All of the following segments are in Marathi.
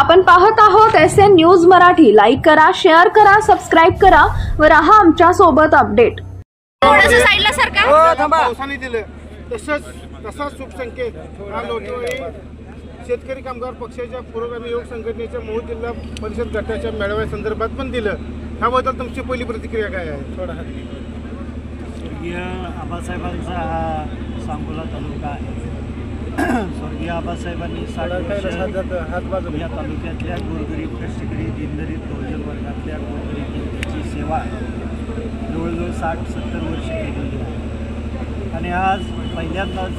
आपण पाहत आहोत SN न्यूज मराठी। लाईक करा, शेअर करा, सबस्क्राइब करा व राहा आमच्या सोबत अपडेट। थोडंसं साईडला सरका। पावसाने दिलं तसाच सुखसंकेत हा लोटेवाडी शेतकरी कामगार पक्षाच्या पुरोगामी योग संघटनेच्या मोहोळ जिल्हा परिषद गटाच्या मेळाव्यासंदर्भात पण दिलं। त्याबद्दल तुमची पहिली प्रतिक्रिया काय आहे? थोडा स्वर्गीय आबासाहेबांचा हा सांगोला तालुका आहे। स्वर्गीय आबासाहेबांनी 60 वर्ष या तालुक्यातल्या गोरगरीब कष्टकरी दीनदलित बहुजन वर्गातल्या गोरगरिबांची सेवा जवळजवळ 60-70 वर्ष केलेली आहे। आणि आज पहिल्यांदाच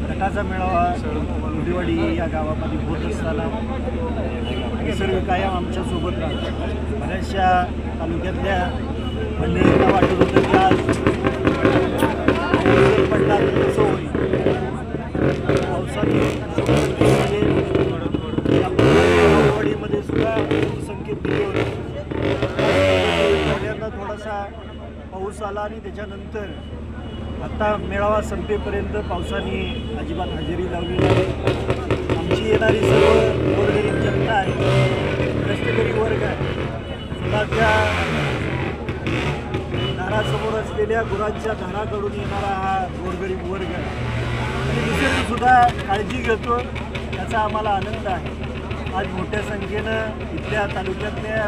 गटाचा मेळावा लोटेवाडी या गावामध्ये होत असताना निसर्ग कायम आमच्यासोबत राहतो। बऱ्याचशा तालुक्यातल्या मंडळींना वाटत होतं की आज पडला तर कसं होईल। पावसाने लोटेवाडीमध्ये सुद्धा संकेत दिले होते। पहिल्यांदा थोडासा पाऊस आला आणि त्याच्यानंतर आता मेळावा संपेपर्यंत पावसाने अजिबात हजेरी लावली आहे। आमची येणारी सर्व गोरगरीब जनता आहे, कष्टकरी वर्ग आहे, स्वतःच्या दारासमोर असलेल्या गुरांच्या धाराकडून येणारा हा गोरगरीब वर्ग आहे आणि निसर्गसुद्धा काळजी घेतो, याचा आम्हाला आनंद आहे। आज मोठ्या संख्येनं इथल्या तालुक्यातल्या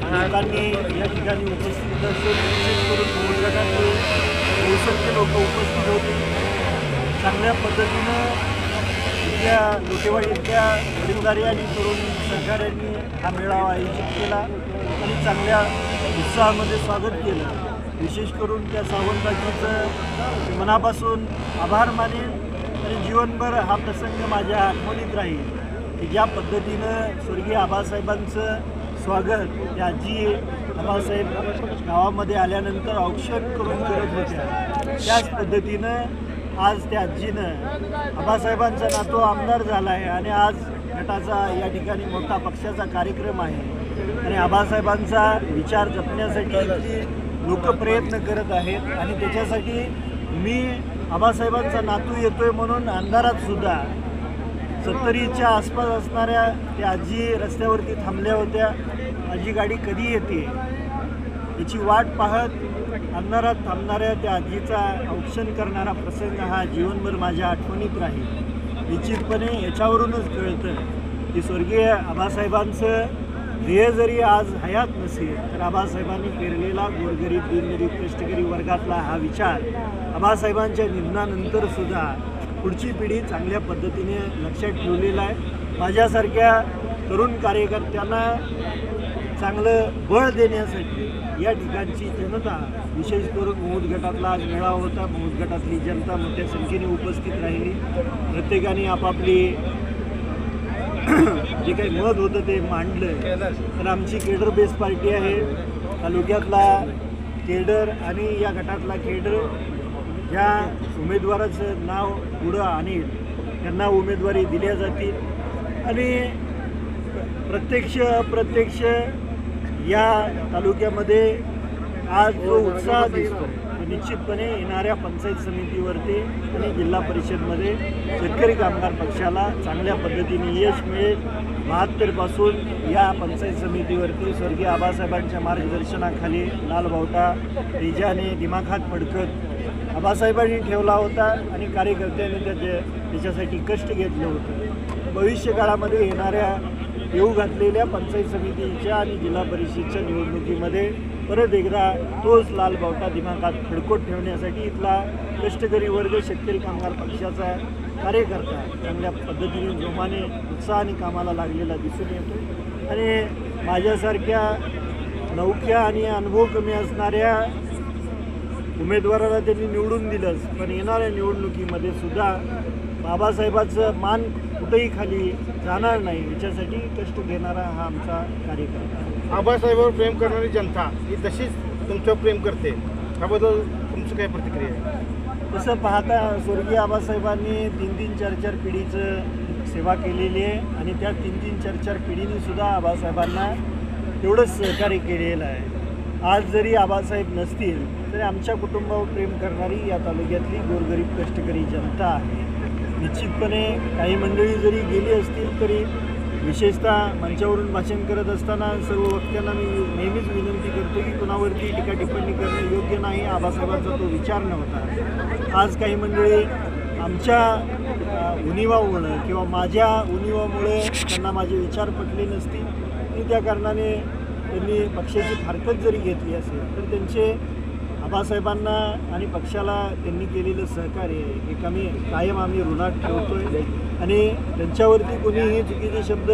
लोकांनी या ठिकाणी उपस्थित असून विशेष करून मोहोळ गटातून बहुसंख्य लोक उपस्थित होते। चांगल्या पद्धतीनं इथल्या लोटेवाडी इथल्या वडीलधारी आणि तरुण सहकाऱ्यांनी हा मेळावा आयोजित केला आणि चांगल्या उत्साहामध्ये स्वागत केलं। विशेष करून त्या सावंताजीचं मनापासून आभार मानेन आणि जीवनभर हा प्रसंग माझ्या आठवणीत राहील की ज्या पद्धतीनं स्वर्गीय आबासाहेबांचं स्वागत त्या आजी आबासाहेब गावामध्ये आल्यानंतर औक्षण करून करत होत्या, त्याच पद्धतीनं आज त्या आजीनं आबासाहेबांचा नातू आमदार झाला आहे आणि आज गटाचा या ठिकाणी मोठा पक्षाचा कार्यक्रम आहे आणि आबासाहेबांचा विचार जपण्यासाठी लोक प्रयत्न करत आहेत आणि त्याच्यासाठी मी आबासाहेबांचा नातू येतोय म्हणून अंधारात सुद्धा 70च्या आसपास असणाऱ्या त्या आजी रस्त्यावरती थांबल्या होत्या। माझी गाडी कधी येते याची वाट पाहत अंधारात थांबणाऱ्या त्या आजीचा औक्षण करणारा प्रसंग हा जीवनभर माझ्या आठवणीत राहील। निश्चितपणे याच्यावरूनच कळतं की स्वर्गीय आबासाहेबांचं ध्येय जरी आज हयात नसेल तर आबासाहेबांनी पेरलेला गोरगरीब दीनदलित कष्टकरी वर्गातला हा विचार आबासाहेबांच्या निधनानंतर सुद्धा पुढची पिढी चांगल्या पद्धतीने लक्षात ठेवलेला आहे। माझ्यासारख्या तरुण कार्यकर्त्यांना चांगलं बळ देण्यासाठी या ठिकाणची जनता, विशेष करून मोहोळ गटातला आज मेळावा होता, मोहोळ गटातली जनता मोठ्या संख्येने उपस्थित राहिली। प्रत्येकाने आपापली जे काही मत होतं ते मांडलं। तर आमची केडर बेस पार्टी आहे, तालुक्यातला केडर आणि या गटातला केडर ज्या उमेदवाराचं नाव पुढं आणेल त्यांना उमेदवारी दिल्या जातील आणि प्रत्यक्ष अप्रत्यक्ष या तालुक्यामध्ये आज जो उत्साह दिसतो निश्चितपणे येणाऱ्या पंचायत समितीवरती आणि जिल्हा परिषदमध्ये शेतकरी कामगार पक्षाला चांगल्या पद्धतीने यश मिळेल। 72 पासून या पंचायत समितीवरती स्वर्गीय आबासाहेबांच्या मार्गदर्शनाखाली लाल बावटा तेजाने दिमाखात पडकत आबासाहेबांनी ठेवला होता आणि कार्यकर्त्यांनी त्याच्यासाठी कष्ट घेतलं होतं। भविष्य काळामध्ये येणाऱ्या येऊ घातलेल्या पंचायत समितीच्या आणि जिल्हा परिषदेच्या निवडणुकीमध्ये परत एकदा तोच लाल बावटा दिमागात फडकत ठेवण्यासाठी इथला कष्टकरी वर्ग शेतकरी कामगार पक्षाचा कार्यकर्ता चांगल्या पद्धतीने जोमाने उत्साहाने कामाला लागलेला दिसून येतो आणि माझ्यासारख्या नौक्या आणि अनुभव कमी असणाऱ्या उमेदवाराला त्यांनी निवडून दिलंच, पण येणाऱ्या निवडणुकीमध्ये सुद्धा बाबासाहेबाचं मान कुठेही खाली जाणार नाही याच्यासाठी कष्ट घेणारा हा आमचा कार्यकर्ता आहे। आबासाहेबांवर प्रेम करणारी जनता ही तशीच तुमच्यावर प्रेम करते, त्याबद्दल तुमची काय प्रतिक्रिया आहे? तसं पाहता स्वर्गीय आबासाहेबांनी 3-3, 4-4 पिढीचं सेवा केलेली आहे आणि त्या 3-3, 4-4 पिढीने सुद्धा आबासाहेबांना तेवढंच सहकार्य केलेलं आहे। आज जरी आबासाहेब नसतील तरी आमच्या कुटुंबावर प्रेम करणारी या तालुक्यातली गोरगरीब कष्टकरी जनता आहे। निश्चितपणे काही मंडळी जरी गेली असतील तरी विशेषतः मंचावरून भाषण करत असताना सर्व वक्त्यांना मी नेहमीच विनंती करतो की कुणावरती टीका टिप्पणी करणं योग्य नाही. आबासाहेबांचा तो विचार नव्हता. आज काही मंडळी आमच्या उणिवामुळं किंवा माझ्या उणिवामुळे त्यांना माझे विचार पटले नसतील आणि त्या कारणाने त्यांनी पक्षाची फारकत जरी घेतली असेल तर त्यांचे आबासाहेबांना आणि पक्षाला त्यांनी केलेलं सहकार्य हे कायम आम्ही ऋणात ठेवतोय आणि त्यांच्यावरती कोणीही चुकीचे शब्द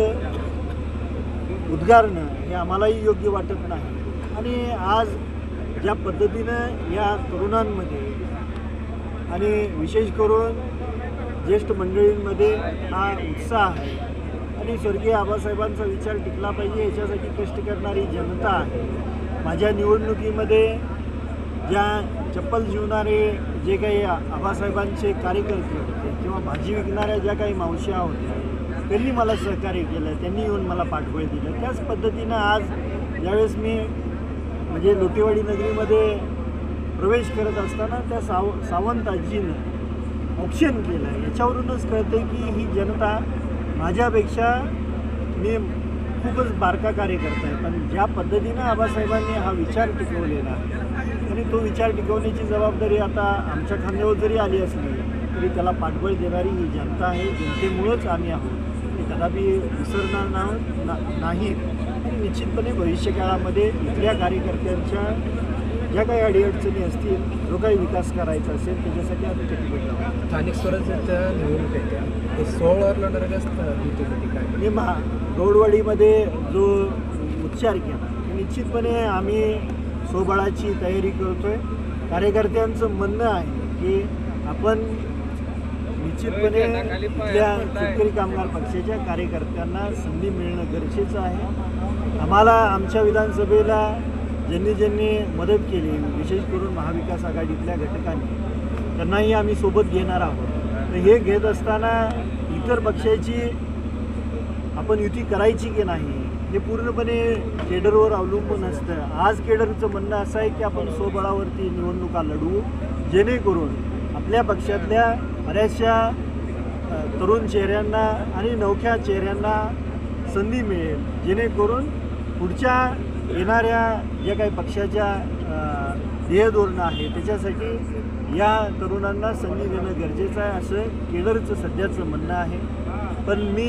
उद्गारणं हे आम्हालाही योग्य वाटत नाही. आणि आज ज्या पद्धतीनं या तरुणांमध्ये आणि विशेष करून ज्येष्ठ मंडळींमध्ये हा उत्साह आहे आणि स्वर्गीय आबासाहेबांचा विचार टिकला पाहिजे याच्यासाठी कष्ट करणारी जनता आहे. माझ्या निवडणुकीमध्ये ज्या चप्पल शिवणारे जे काही आबासाहेबांचे कार्यकर्ते होते किंवा भाजी विकणाऱ्या ज्या काही मावश्या होत्या त्यांनी मला सहकार्य केलं, त्यांनी येऊन मला पाठबळ दिलं. त्याच पद्धतीनं आज ज्यावेळेस मी म्हणजे लोटेवाडी नगरीमध्ये प्रवेश करत असताना त्या सावंत आजीनं ऑप्शन केलं. याच्यावरूनच कळतं की ही जनता माझ्यापेक्षा मी खूपच बारका कार्यकर्ता आहे, पण ज्या पद्धतीनं आबासाहेबांनी हा विचार टिकवलेला आणि तो विचार टिकवण्याची जबाबदारी आता आमच्या खांद्यावर जरी आली असली तरी त्याला पाठबळ देणारी ही जनता आहे. जनतेमुळंच आम्ही आहोत, ते कदापि विसरणार नाही. आणि निश्चितपणे भविष्यकाळामध्ये इथल्या कार्यकर्त्यांच्या ज्या काही अडीअडचणी असतील, जो काही विकास करायचा असेल त्याच्यासाठी आम्ही कटिबद्ध आहोत. स्थानिक स्वराज्याच्या निवडणुकीच्या ते 16 लढत काय गौडवाडीमध्ये जो उच्चार केला निश्चितपणे आम्ही स्वबळाची तयारी करतोय. कार्यकर्त्यांचं म्हणणं आहे की आपण निश्चितपणे इथल्या शेतकरी कामगार पक्षाच्या कार्यकर्त्यांना संधी मिळणं गरजेचं आहे. आम्हाला आमच्या विधानसभेला ज्यांनी मदत केली, विशेष करून महाविकास आघाडीतल्या घटकांनी, त्यांनाही आम्ही सोबत घेणार आहोत. तर हे घेत असताना इतर पक्षाची आपण युती करायची की नाही हे पूर्णपणे केडरवर अवलंबून असतं. आज केडरचं म्हणणं असं आहे की आपण स्वबळावरती निवडणुका लढवू जेणेकरून आपल्या पक्षातल्या बऱ्याचशा तरुण चेहऱ्यांना आणि नवख्या चेहऱ्यांना संधी मिळेल, जेणेकरून पुढच्या येणाऱ्या ज्या काही पक्षाच्या ध्येयधोरणं आहे त्याच्यासाठी या तरुणांना संधी देणं गरजेचं आहे असं केडरचं सध्याचं म्हणणं आहे. पण मी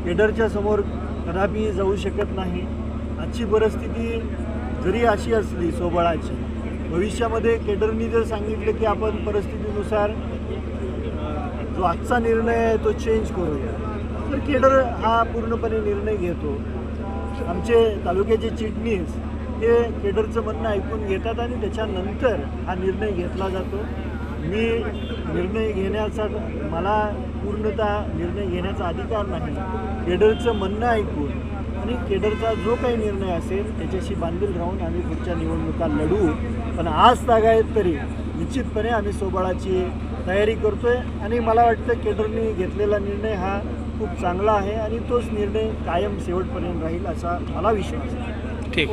केडरच्या समोर कदापि जाऊ शकत नाही. आजची परिस्थिती जरी अशी असली स्वबळाची, भविष्यामध्ये केडरनी जर सांगितलं की आपण परिस्थितीनुसार जो आजचा निर्णय आहे तो चेंज करूया, तर केडर हा पूर्णपणे निर्णय घेतो. आमचे तालुक्याचे चिटणीस हे केडरचं म्हणणं ऐकून घेतात आणि त्याच्यानंतर हा निर्णय घेतला जातो. मी निर्णय घेण्याचा मला पूर्णतः निर्णय घेण्याचा अधिकार नाही. केडरचं म्हणणं ऐकून आणि केडरचा जो काही निर्णय असेल त्याच्याशी बांधील राहून आम्ही पुढच्या निवडणुका लढवू. पण आज तागायत तरी निश्चितपणे आम्ही स्वबळाची तयारी करतोय आणि मला वाटतं केडरने घेतलेला निर्णय हा खूप चांगला आहे आणि तोच निर्णय कायम शेवटपर्यंत राहील असा मला विश्वास आहे. ठीक.